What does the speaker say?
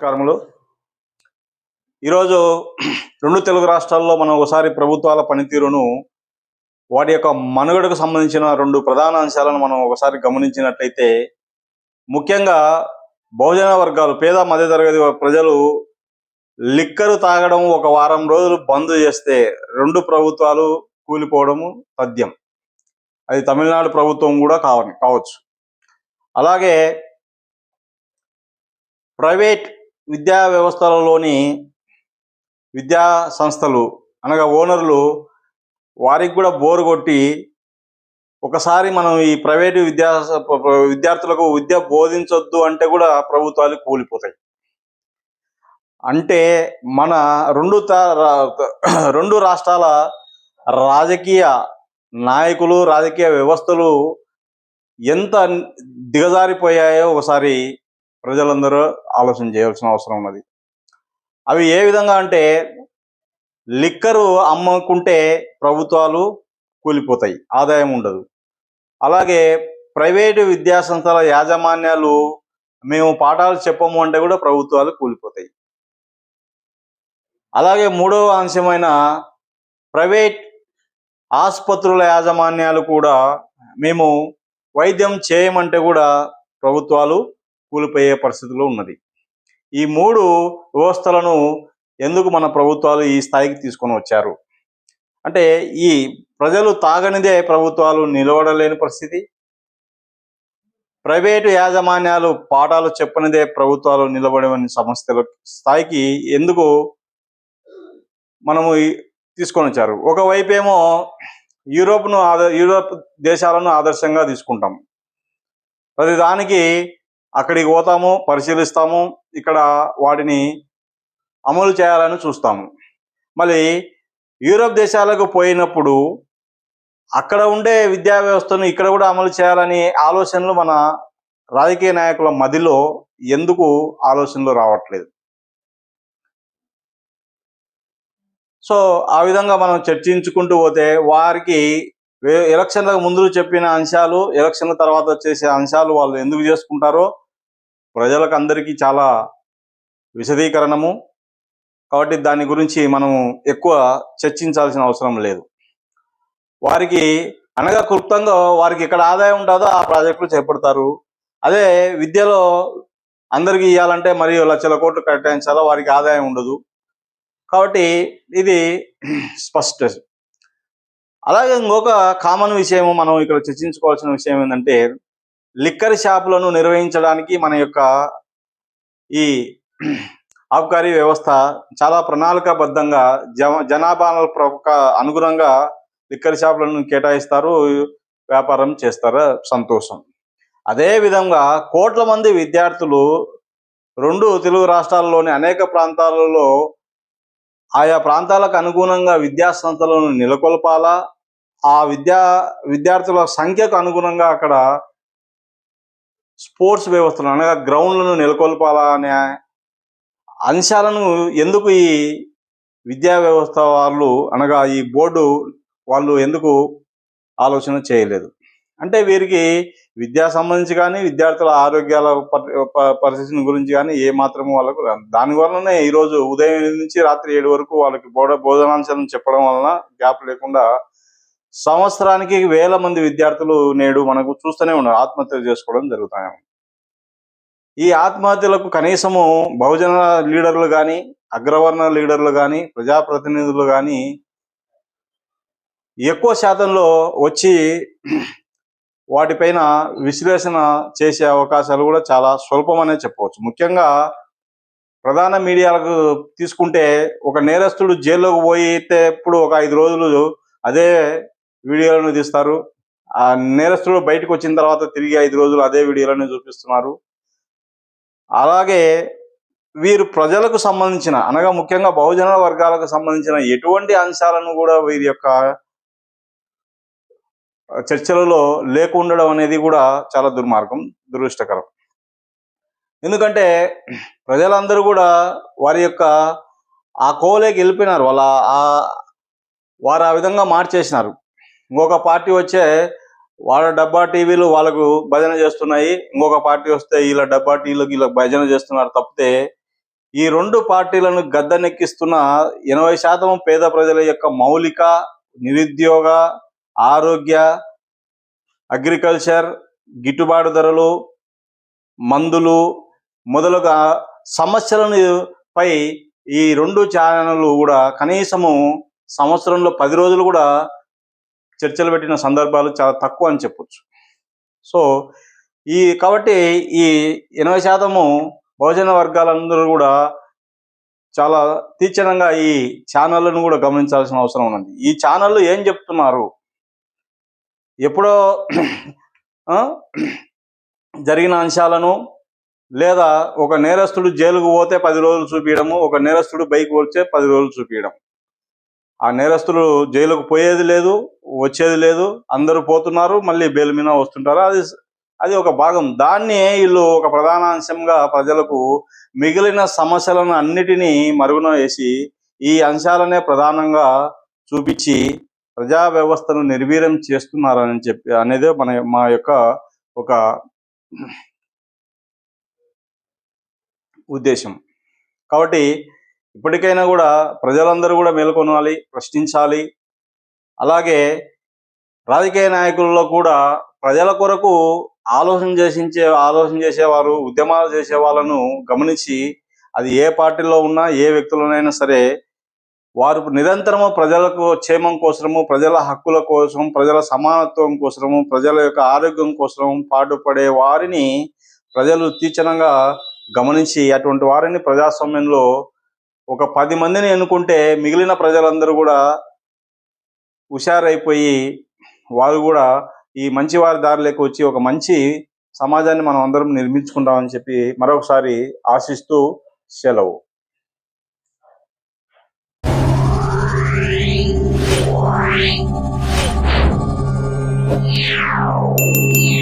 నమస్కారములు. ఈరోజు రెండు తెలుగు రాష్ట్రాల్లో మనం ఒకసారి ప్రభుత్వాల పనితీరును, వాటి యొక్క మనుగడకు సంబంధించిన రెండు ప్రధాన అంశాలను మనం ఒకసారి గమనించినట్లయితే, ముఖ్యంగా బహుజన వర్గాలు, పేద మధ్యతరగతి ప్రజలు లిక్కరు తాగడం ఒక వారం రోజులు బంద్ చేస్తే రెండు ప్రభుత్వాలు కూలిపోవడము తథ్యం. అది తమిళనాడు ప్రభుత్వం కూడా కావచ్చు. అలాగే ప్రైవేట్ విద్యా వ్యవస్థలలోని విద్యా సంస్థలు అనగా ఓనర్లు, వారికి కూడా బోరు కొట్టి ఒకసారి మనం ఈ ప్రైవేటు విద్యార్థులకు విద్య బోధించొద్దు అంటే కూడా ప్రభుత్వాలు కూలిపోతాయి. అంటే మన రెండు రాష్ట్రాల రాజకీయ నాయకులు, రాజకీయ వ్యవస్థలు ఎంత దిగజారిపోయాయో ఒకసారి ప్రజలందరూ ఆలోచన చేయాల్సిన అవసరం ఉన్నది. అవి ఏ విధంగా అంటే, లిక్కరు అమ్ముకుంటే ప్రభుత్వాలు కూలిపోతాయి, ఆదాయం ఉండదు. అలాగే ప్రైవేటు విద్యాసంస్థల యాజమాన్యాలు మేము పాఠాలు చెప్పము అంటే కూడా ప్రభుత్వాలు కూలిపోతాయి. అలాగే మూడవ అంశమైన ప్రైవేట్ ఆసుపత్రుల యాజమాన్యాలు కూడా మేము వైద్యం చేయమంటే కూడా ప్రభుత్వాలు కూలిపోయే పరిస్థితిలో ఉన్నది. ఈ మూడు వ్యవస్థలను ఎందుకు మన ప్రభుత్వాలు ఈ స్థాయికి తీసుకొని వచ్చారు అంటే, ఈ ప్రజలు తాగనిదే ప్రభుత్వాలు నిలబడలేని పరిస్థితి, ప్రైవేటు యాజమాన్యాలు పాఠాలు చెప్పనిదే ప్రభుత్వాలు నిలబడని సమస్యల స్థాయికి ఎందుకు మనము తీసుకొని వచ్చారు. ఒకవైపేమో యూరోప్ దేశాలను ఆదర్శంగా తీసుకుంటాం. ప్రతిదానికి అక్కడికి పోతాము, పరిశీలిస్తాము, ఇక్కడ వాటిని అమలు చేయాలని చూస్తాము. మళ్ళీ యూరోప్ దేశాలకు పోయినప్పుడు అక్కడ ఉండే విద్యా వ్యవస్థను ఇక్కడ కూడా అమలు చేయాలని ఆలోచనలు మన రాజకీయ నాయకుల మధ్యలో ఎందుకు ఆలోచనలు రావట్లేదు? సో ఆ విధంగా మనం చర్చించుకుంటూ పోతే వారికి ఎలక్షన్లకు ముందు చెప్పిన అంశాలు, ఎలక్షన్ల తర్వాత చేసే అంశాలు వాళ్ళు ఎందుకు చేసుకుంటారో ప్రజలకు అందరికీ చాలా విశదీకరణము. కాబట్టి దాని గురించి మనం ఎక్కువ చర్చించాల్సిన అవసరం లేదు. వారికి అనగా క్లుప్తంగా వారికి ఎక్కడ ఆదాయం ఉంటుందో ఆ ప్రాజెక్టులు చేపడతారు. అదే విద్యలో అందరికీ ఇవ్వాలంటే మరి లక్షల కోట్లు కేటాయించాలో వారికి ఆదాయం ఉండదు. కాబట్టి ఇది స్పష్ట. అలాగే ఇంకొక కామన్ విషయం మనం ఇక్కడ చర్చించుకోవాల్సిన విషయం ఏంటంటే, లిక్కర్ షాపులను నిర్వహించడానికి మన యొక్క ఈ ఆబ్కారీ వ్యవస్థ చాలా ప్రణాళికాబద్ధంగా జనాభాకు అనుగుణంగా లిక్కర్ షాపులను కేటాయిస్తారు, వ్యాపారం చేస్తారు, సంతోషం. అదేవిధంగా కోట్ల మంది విద్యార్థులు రెండు తెలుగు రాష్ట్రాల్లోని అనేక ప్రాంతాలలో ఆయా ప్రాంతాలకు అనుగుణంగా విద్యా సంస్థలను నెలకొల్పాలా, ఆ విద్యార్థుల సంఖ్యకు అనుగుణంగా అక్కడ స్పోర్ట్స్ వ్యవస్థలు అనగా గ్రౌండ్లను నెలకొల్పాలా అనే అంశాలను ఎందుకు ఈ విద్యా వ్యవస్థ వాళ్ళు అనగా ఈ బోర్డు వాళ్ళు ఎందుకు ఆలోచన చేయలేదు? అంటే వీరికి విద్యా సంబంధించి కానీ, విద్యార్థుల ఆరోగ్యాల పరిస్థితి గురించి కానీ ఏ మాత్రము వాళ్ళకు దానివల్లనే ఈరోజు ఉదయం నుంచి రాత్రి 7 వరకు వాళ్ళకి బోధనాంశాలను చెప్పడం వలన గ్యాప్ లేకుండా సంవత్సరానికి వేల మంది విద్యార్థులు నేడు మనకు చూస్తూనే ఉన్నారు ఆత్మహత్యలు చేసుకోవడం జరుగుతాయి. ఈ ఆత్మహత్యలకు కనీసము బహుజన లీడర్లు కానీ, అగ్రవర్ణ లీడర్లు కానీ, ప్రజాప్రతినిధులు కానీ ఎక్కువ శాతంలో వచ్చి వాటిపైన విశ్లేషణ చేసే అవకాశాలు కూడా చాలా స్వల్పమనే చెప్పవచ్చు. ముఖ్యంగా ప్రధాన మీడియాలకు తీసుకుంటే, ఒక నేరస్తుడు జైల్లోకి పోయితే ఇప్పుడు ఒక 5 రోజులు అదే వీడియోలను తీస్తారు, ఆ నేరస్తుడు బయటకు వచ్చిన తర్వాత తిరిగి 5 రోజులు అదే వీడియోలను చూపిస్తున్నారు. అలాగే వీరు ప్రజలకు సంబంధించిన అనగా ముఖ్యంగా బహుజన వర్గాలకు సంబంధించిన ఎటువంటి అంశాలను కూడా వీరి యొక్క చర్చలలో లేకుండడం అనేది కూడా చాలా దుర్మార్గం, దురదృష్టకరం. ఎందుకంటే ప్రజలందరూ కూడా వారి యొక్క ఆ కోలేకి వెళ్ళిపోయినారు, వారు ఆ విధంగా మార్చేసినారు. ఇంకొక పార్టీ వచ్చే వాళ్ళ డబ్బా టీవీలు వాళ్ళకు భజన చేస్తున్నాయి, ఇంకొక పార్టీ వస్తే వీళ్ళ డబ్బా టీవీలకు వీళ్ళకి భజన చేస్తున్నారు తప్పితే ఈ రెండు పార్టీలను గద్దెనెక్కిస్తున్న 80% పేద ప్రజల యొక్క మౌలిక, నిరుద్యోగ, ఆరోగ్య, అగ్రికల్చర్, గిట్టుబాటు ధరలు, మందులు మొదలుగా సమస్యలను పై ఈ రెండు ఛానళ్ళు కూడా కనీసము సంవత్సరంలో 10 రోజులు కూడా చర్చలు పెట్టిన సందర్భాలు చాలా తక్కువ అని చెప్పొచ్చు. సో కాబట్టి ఈ 80% బహుజన వర్గాలందరూ కూడా చాలా తీక్షణంగా ఈ ఛానళ్ళను కూడా గమనించాల్సిన అవసరం ఉన్నది. ఈ ఛానళ్ళు ఏం చెప్తున్నారు? ఎప్పుడో జరిగిన అంశాలను, లేదా ఒక నేరస్తుడు జైలుకు పోతే 10 రోజులు చూపించడము, ఒక నేరస్తుడు బైక్ వచ్చే 10 రోజులు చూపించడం. ఆ నేరస్తులు జైలుకు పోయేది లేదు, వచ్చేది లేదు, అందరూ పోతున్నారు, మళ్ళీ బెయిల్ మీద వస్తుంటారు. అది ఒక భాగం. దాన్ని వీళ్ళు ఒక ప్రధాన అంశంగా ప్రజలకు మిగిలిన సమస్యలను అన్నిటినీ మరుగున వేసి ఈ అంశాలనే ప్రధానంగా చూపించి ప్రజా వ్యవస్థను నిర్వీర్యం చేస్తున్నారని చెప్పి అనేదే మా యొక్క ఒక ఉద్దేశం. కాబట్టి ఇప్పటికైనా కూడా ప్రజలందరూ కూడా మేల్కొనాలి, ప్రశ్నించాలి. అలాగే రాజకీయ నాయకుల్లో కూడా ప్రజల కొరకు ఆలోచన చేసేవారు, ఉద్యమాలు చేసే వాళ్ళను గమనించి, అది ఏ పార్టీలో ఉన్నా, ఏ వ్యక్తులనైనా సరే, వారు నిరంతరము ప్రజలకు క్షేమం కోసము, ప్రజల హక్కుల కోసం, ప్రజల సమానత్వం కోసము, ప్రజల యొక్క ఆరోగ్యం కోసం పాటుపడే వారిని ప్రజలు తీక్షణంగా గమనించి, అటువంటి వారిని ప్రజాస్వామ్యంలో ఒక 10 మందిని ఎన్నుకుంటే మిగిలిన ప్రజలందరూ కూడా హుషారైపోయి వారు కూడా ఈ మంచి వారి దారిలోకి వచ్చి ఒక మంచి సమాజాన్ని మనం అందరం నిర్మించుకుంటామని చెప్పి మరొకసారి ఆశిస్తూ సెలవు. Yeah.